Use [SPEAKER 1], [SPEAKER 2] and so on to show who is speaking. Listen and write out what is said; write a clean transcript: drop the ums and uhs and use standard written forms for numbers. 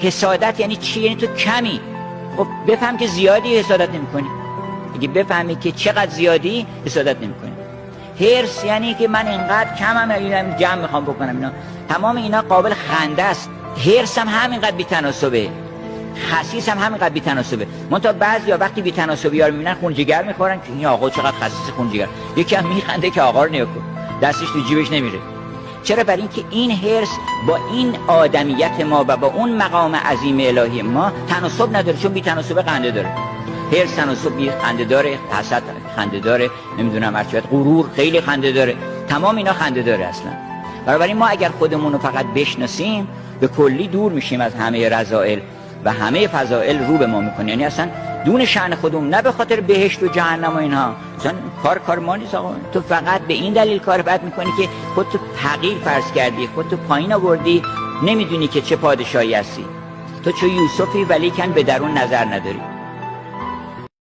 [SPEAKER 1] حسادت یعنی چی؟ یعنی تو کمی. خب بفهم که زیادی حسادت نمی‌کنی. اگه بفهمی که چقدر زیادی حسادت نمی‌کنی. حرص یعنی که من اینقدر کمم، اینم جمع میخوام بکنم. اینا تمام اینا قابل خنده است. حرص هم همینقدر بی‌تناسبه، خسیس هم همینقدر بی‌تناسبه. منتها بعضیا وقتی بی‌تناسبی‌ها رو میبینن خون جگر میخورن که این آقا چقدر خسیس خون جگر. یکی هم میخنده که آقا رو نگاه کن، دستش تو جیبش نمیره. چرا؟ برای اینکه این حرص با این آدمیت ما و با اون مقام عظیم الهی ما تناسب نداره، چون بی‌تناسب خنده داره. حرص تناسب بی خنده داره، حسد خنده داره، نمیدونم ارچوت غرور خیلی خنده داره، تمام اینا خنده داره اصلا. بنابراین ما اگر خودمون رو فقط بشناسیم به کلی دور میشیم از همه رذائل و همه فضائل رو به ما میکنه. یعنی اصلا دون شأن خودمون، نه به خاطر بهشت و جهنم و اینها، اصلا کار ما نیست آقا. تو فقط به این دلیل کار بد میکنی که خودتو حقیر فرض کردی، خودتو پایین آوردی، نمیدونی که چه پادشاهی هستی. تو چه یوسفی ولیکن به درون نظر نداری.